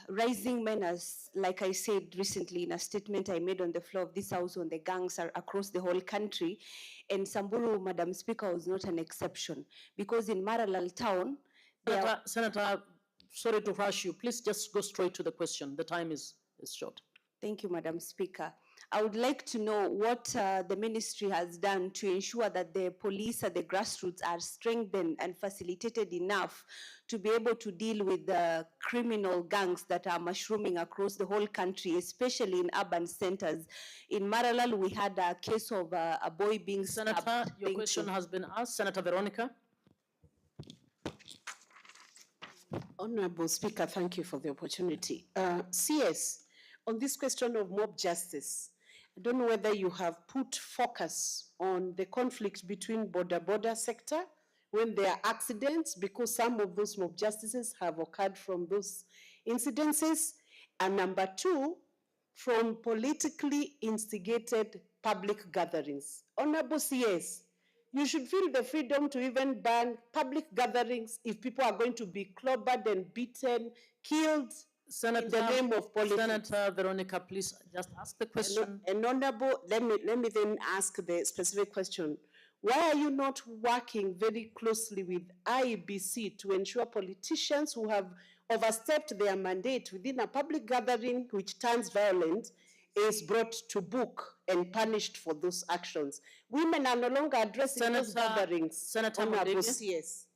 rising menace, like I said recently in a statement I made on the floor of this House on the gangs across the whole country, and Samburu, Madam Speaker, was not an exception, because in Maralal town, Senator, sorry to rush you. Please just go straight to the question. The time is short. Thank you, Madam Speaker. I would like to know what the ministry has done to ensure that the police at the grassroots are strengthened and facilitated enough to be able to deal with the criminal gangs that are mushrooming across the whole country, especially in urban centers. In Maralal, we had a case of a boy being stabbed. Senator, your question has been asked. Senator Veronica. Honorable Speaker, thank you for the opportunity. CS, on this question of mob justice, I don't know whether you have put focus on the conflict between border sector when there are accidents, because some of those mob justices have occurred from those incidences. And number 2, from politically instigated public gatherings. Honorable CS, you should feel the freedom to even ban public gatherings if people are going to be clobbered and beaten, killed, Senator, in the name of politics. Senator Veronica, please just ask the question. And Honorable, let me then ask the specific question. Why are you not working very closely with IEBC to ensure politicians who have overstepped their mandate within a public gathering which turns violent is brought to book and punished for those actions? Women are no longer addressing those gatherings. Senator Honorable Mondege. CS.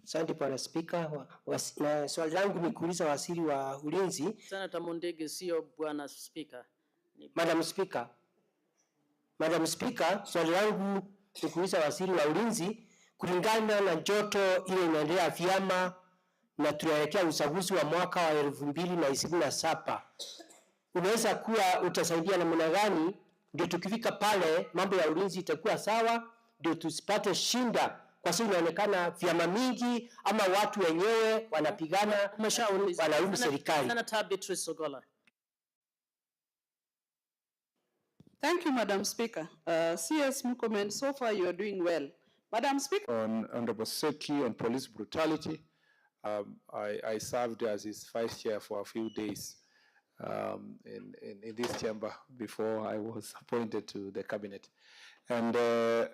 Asante Bwana Spika. Na swali langu ni kuuliza waziri wa ulinzi. Senator Mondege, sio Bwana Speaker. Madam Speaker, swali langu ni kuuliza waziri wa ulinzi, kulingana na joto ile inaendelea vyama na tunaelekea uchaguzi wa mwaka wa 2027. Unaweza kuwa utasaidia namna gani ndio tukifika pale mambo ya ulinzi itakuwa sawa, ndio tusipate shinda, kwa sababu inaonekana vyama mingi ama watu wenyewe wanapigana, wanaume serikali. Senator Beatrice Ogola. Thank you, Madam Speaker. CS Murkomen, so far you are doing well. Madam Speaker. On Honorable Seki on police brutality, I served as his vice chair for a few days in this chamber before I was appointed to the cabinet. And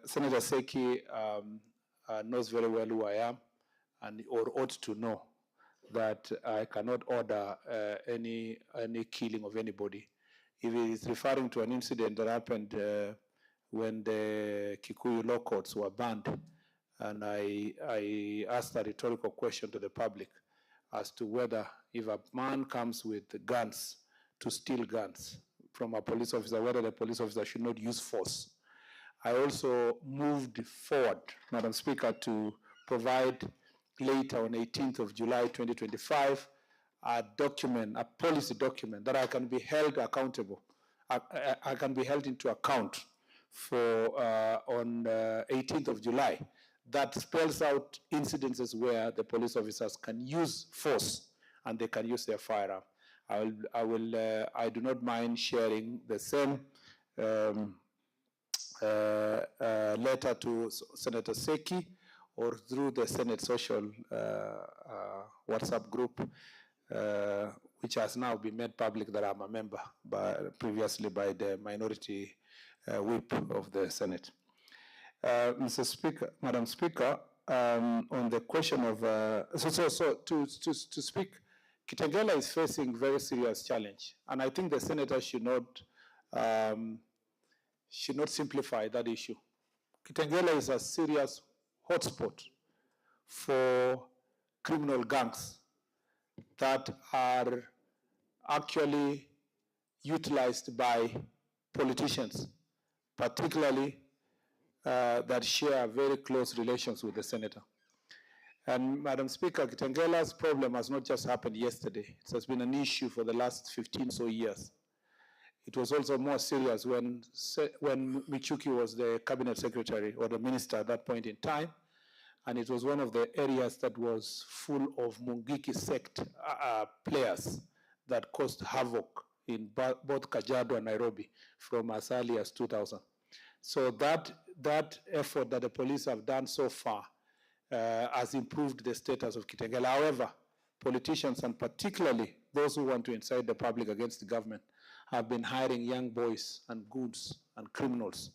Senator Seki knows very well who I am, and or ought to know that I cannot order any killing of anybody. If he is referring to an incident that happened when the Kikuyu law courts were banned, and I asked a rhetorical question to the public as to whether if a man comes with guns to steal guns from a police officer, whether the police officer should not use force. I also moved forward, Madam Speaker, to provide later on 18th of July 2025 a document, a policy document that I can be held accountable. I can be held into account for on 18th of July that spells out incidences where the police officers can use force and they can use their firearm. I do not mind sharing the same letter to Senator Seki or through the Senate social WhatsApp group, which has now been made public that I'm a member previously by the minority whip of the Senate. Mr. Speaker, Madam Speaker, on the question of, to speak, Kitengela is facing very serious challenge, and I think the senator should not simplify that issue. Kitengela is a serious hotspot for criminal gangs that are actually utilized by politicians, particularly that share very close relations with the senator. And Madam Speaker, Kitengela's problem has not just happened yesterday. It has been an issue for the last 15 so years. It was also more serious when Michuki was the cabinet secretary or the minister at that point in time. And it was one of the areas that was full of Mungiki sect players that caused havoc in both Kajiado and Nairobi from as early as 2000. So that effort that the police have done so far has improved the status of Kitengela. However, politicians, and particularly those who want to incite the public against the government, have been hiring young boys and goons and criminals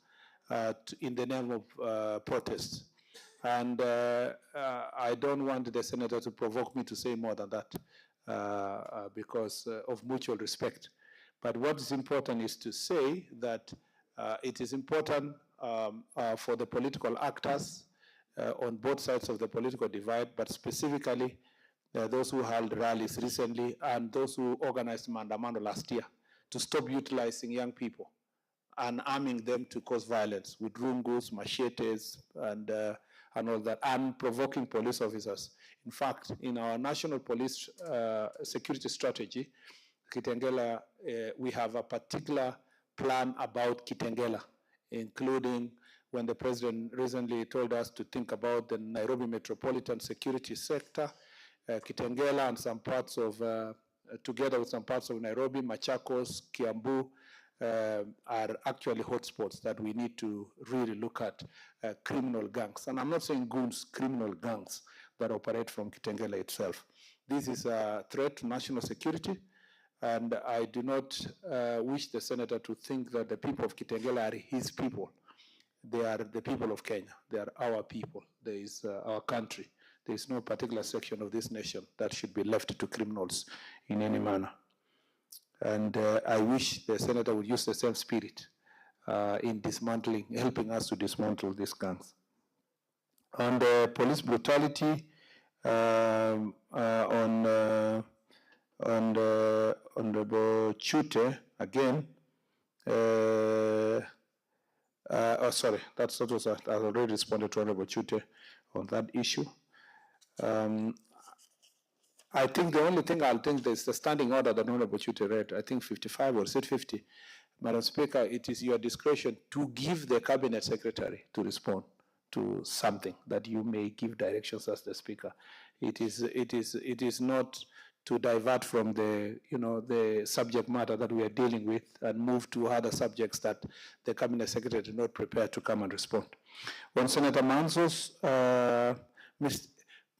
in the name of protests. And I don't want the senator to provoke me to say more than that because of mutual respect. But what is important is to say that it is important for the political actors on both sides of the political divide, but specifically those who held rallies recently and those who organized Maandamano last year, to stop utilizing young people and arming them to cause violence with rungus, machetes, and all that, and provoking police officers. In fact, in our national police security strategy, Kitengela, we have a particular plan about Kitengela, including when the president recently told us to think about the Nairobi metropolitan security sector, Kitengela and some parts of, together with some parts of Nairobi, Machakos, Kiambu, are actually hotspots that we need to really look at criminal gangs. And I'm not saying goons, criminal gangs that operate from Kitengela itself. This is a threat to national security, and I do not wish the senator to think that the people of Kitengela are his people. They are the people of Kenya. They are our people. There is our country. There is no particular section of this nation that should be left to criminals in any manner. And I wish the senator would use the same spirit in dismantling, helping us to dismantle these gangs. On the police brutality, on the Chute, again, sorry, that's what was, I already responded to Honorable Chute on that issue. I think the only thing I'll think is the standing order that Honorable Chute read, I think 55 or 50. Madam Speaker, it is your discretion to give the cabinet secretary to respond to something that you may give directions as the speaker. It is not to divert from the, the subject matter that we are dealing with and move to other subjects that the cabinet secretary is not prepared to come and respond. On Senator Manso's,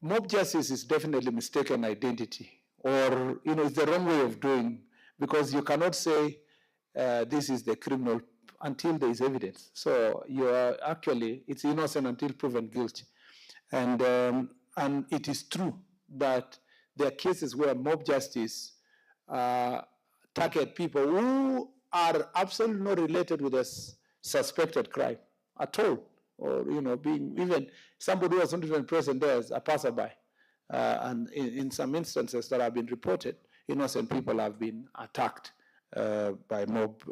mob justice is definitely mistaken identity, or it's the wrong way of doing, because you cannot say this is the criminal until there is evidence. So you are actually, it's innocent until proven guilty. And it is true that there are cases where mob justice target people who are absolutely not related with a suspected crime at all, or being even somebody who was not even present there as a passerby. And in some instances that have been reported, innocent people have been attacked by mob.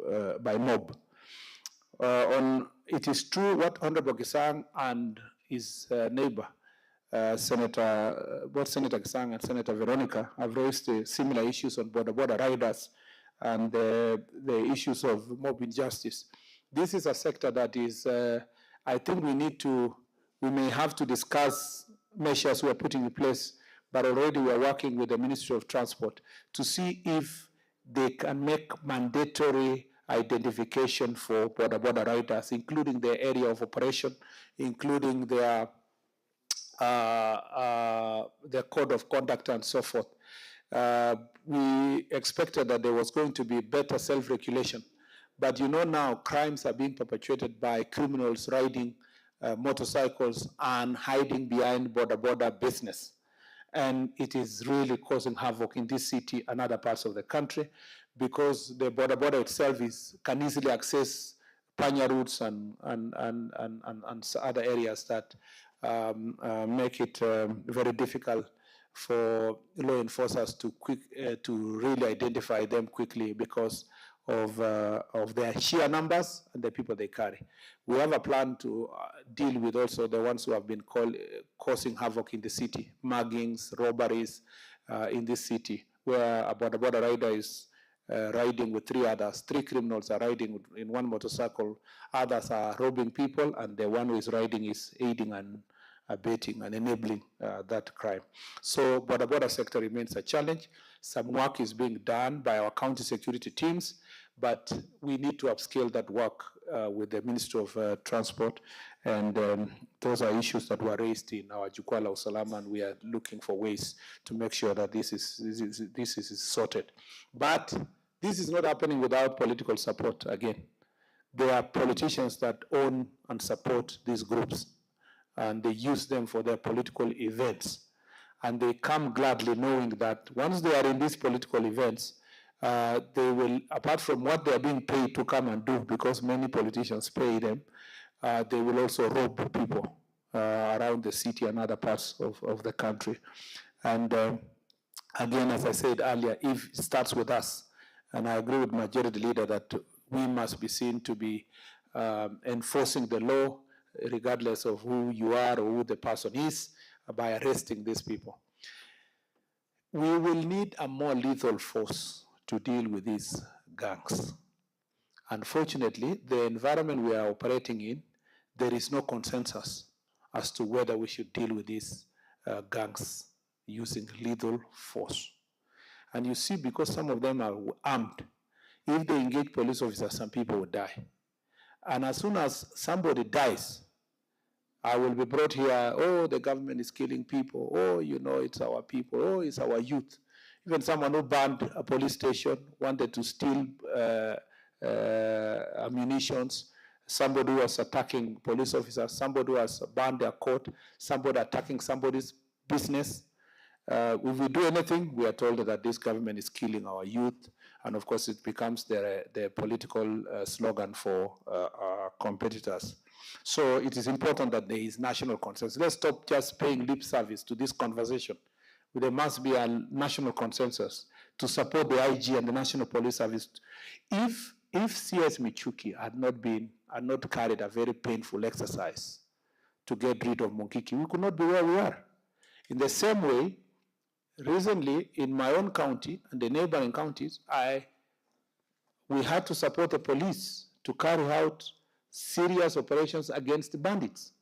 On it is true what Honorable Gisang and his neighbor, both Senator Gisang and Senator Veronica have raised similar issues on border riders and the issues of mob injustice. This is a sector that is, I think we may have to discuss measures we are putting in place, but already we are working with the Ministry of Transport to see if they can make mandatory identification for border riders, including their area of operation, including their code of conduct and so forth. We expected that there was going to be better self-regulation, but you know now crimes are being perpetrated by criminals riding motorcycles and hiding behind border business. And it is really causing havoc in this city and other parts of the country because the border itself can easily access Panya routes and other areas that make it very difficult for law enforcers to really identify them quickly because of their sheer numbers and the people they carry. We have a plan to deal with also the ones who have been causing havoc in the city, muggings, robberies in this city, where a border rider is riding with three others. Three criminals are riding in one motorcycle, others are robbing people, and the one who is riding is aiding and abetting and enabling that crime. So border sector remains a challenge. Some work is being done by our county security teams, but we need to upscale that work with the Ministry of Transport, and those are issues that were raised in our Jukwaa la Usalama, and we are looking for ways to make sure that this is sorted. But this is not happening without political support again. There are politicians that own and support these groups, and they use them for their political events. And they come gladly knowing that once they are in these political events, they will, apart from what they are being paid to come and do, because many politicians pay them, they will also rob people around the city and other parts of the country. And again, as I said earlier, if it starts with us, and I agree with Majority Leader that we must be seen to be enforcing the law regardless of who you are or who the person is, by arresting these people. We will need a more lethal force to deal with these gangs. Unfortunately, the environment we are operating in, there is no consensus as to whether we should deal with these gangs using lethal force. And you see, because some of them are armed, if they engage police officers, some people will die. And as soon as somebody dies, I will be brought here, oh, the government is killing people, oh, you know, it's our people, oh, it's our youth. Even someone who burned a police station, wanted to steal ammunitions, somebody who was attacking police officers, somebody who has burned their court, somebody attacking somebody's business. If we do anything, we are told that this government is killing our youth, and of course it becomes their political slogan for our competitors. So it is important that there is national consensus. Let's stop just paying lip service to this conversation. There must be a national consensus to support the IG and the National Police Service. If CS Michuki had not carried a very painful exercise to get rid of Munkiki, we could not be where we are. In the same way, recently in my own county and the neighboring counties, we had to support the police to carry out serious operations against the bandits.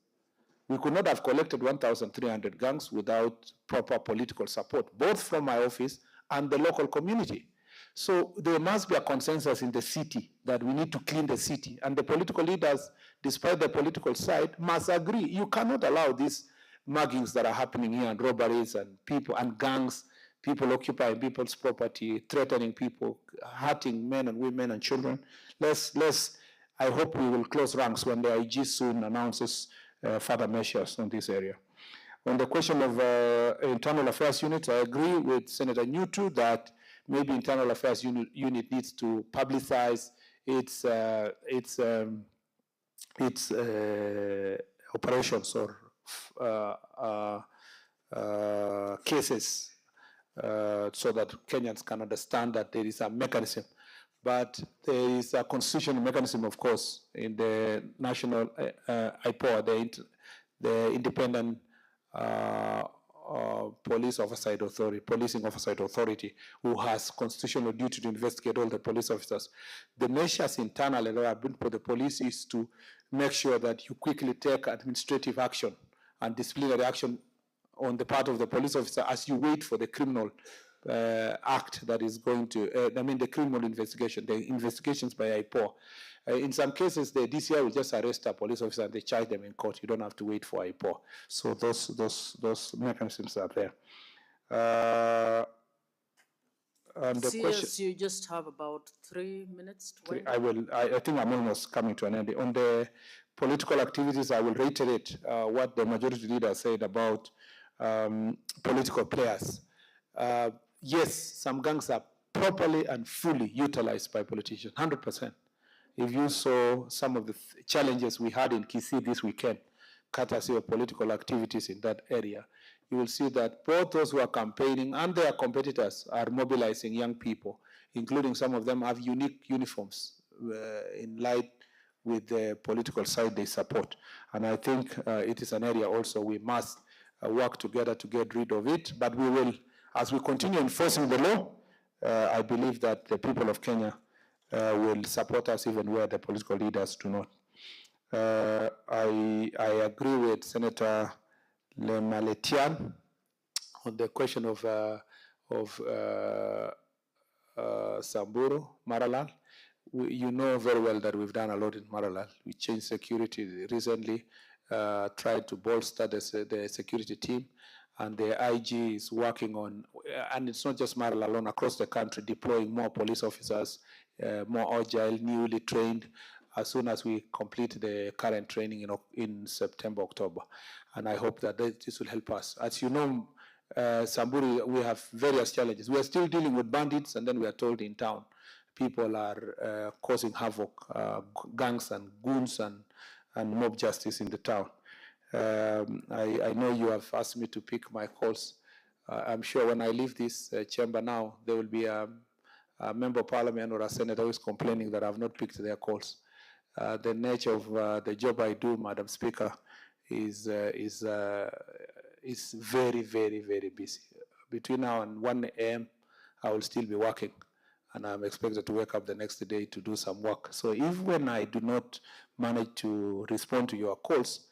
We could not have collected 1,300 gangs without proper political support, both from my office and the local community. So there must be a consensus in the city that we need to clean the city. And the political leaders, despite the political side, must agree. You cannot allow these muggings that are happening here and robberies and people and gangs, people occupying people's property, threatening people, hurting men and women and children. I hope we will close ranks when the IG soon announces further measures on this area. On the question of internal affairs units, I agree with Senator Newtu that maybe internal affairs unit needs to publicize its operations or cases so that Kenyans can understand that there is a mechanism But there is a constitutional mechanism, of course, in the national IPOA, the Independent Policing Oversight Authority, who has constitutional duty to investigate all the police officers. The measures internally that have been for the police is to make sure that you quickly take administrative action and disciplinary action on the part of the police officer as you wait for the criminal act that is going to, the criminal investigation, the investigations by IPOA. In some cases, the DCI will just arrest a police officer and they charge them in court. You don't have to wait for IPOA. So those mechanisms are there. And the question, You just have about 3 minutes to wind up. I think I'm almost coming to an end. On the political activities, I will reiterate what the majority leader said about political players. Yes, some gangs are properly and fully utilized by politicians, 100%. If you saw some of the challenges we had in Kisii this weekend, courtesy of political activities in that area, you will see that both those who are campaigning and their competitors are mobilizing young people, including some of them have unique uniforms in line with the political side they support. And I think it is an area also we must work together to get rid of it, but we will, as we continue enforcing the law, I believe that the people of Kenya will support us even where the political leaders do not. I agree with Senator Lemaletian on the question of Samburu, Maralal. You know very well that we've done a lot in Maralal. We changed security recently, tried to bolster the security team, and the IG is working on, and it's not just Maralal alone, across the country, deploying more police officers, more agile, newly trained, as soon as we complete the current training in September, October. And I hope that this will help us. As you know, Samburu, we have various challenges. We are still dealing with bandits, and then we are told in town people are causing havoc, gangs and goons and mob justice in the town. I know you have asked me to pick my calls. I'm sure when I leave this chamber now, there will be a member of parliament or a senator who is complaining that I have not picked their calls. The nature of the job I do, Madam Speaker, is very, very, very busy. Between now and 1 a.m., I will still be working, and I'm expected to wake up the next day to do some work. So if when I do not manage to respond to your calls,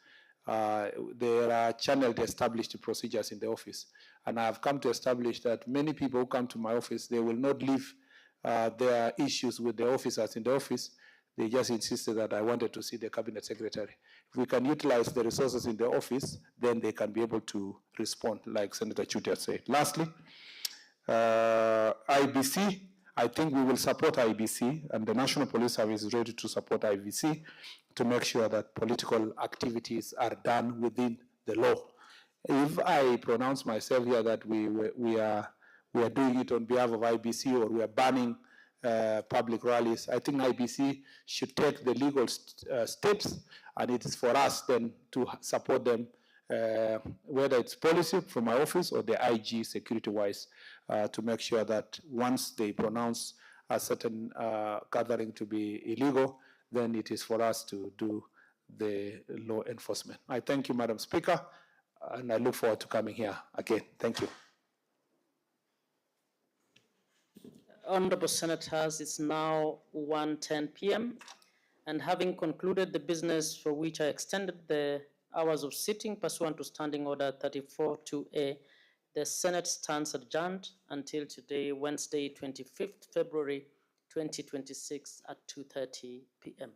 there are channeled established procedures in the office. And I have come to establish that many people who come to my office, they will not leave their issues with the officers in the office. They just insisted that I wanted to see the cabinet secretary. If we can utilize the resources in the office, then they can be able to respond, like Senator Chutia said. Lastly, IBC, I think we will support IBC, and the National Police Service is ready to support IBC to make sure that political activities are done within the law. If I pronounce myself here that we are doing it on behalf of IBC, or we are banning public rallies, I think IBC should take the legal steps, and it is for us then to support them, whether it's policy from my office or the IG security-wise, to make sure that once they pronounce a certain gathering to be illegal, then it is for us to do the law enforcement. I thank you, Madam Speaker, and I look forward to coming here again. Thank you. Honorable Senators, it's now 1:10 p.m. and having concluded the business for which I extended the hours of sitting pursuant to Standing Order 34-2A, the Senate stands adjourned until today, Wednesday, 25th February 2026 at 2:30 p.m.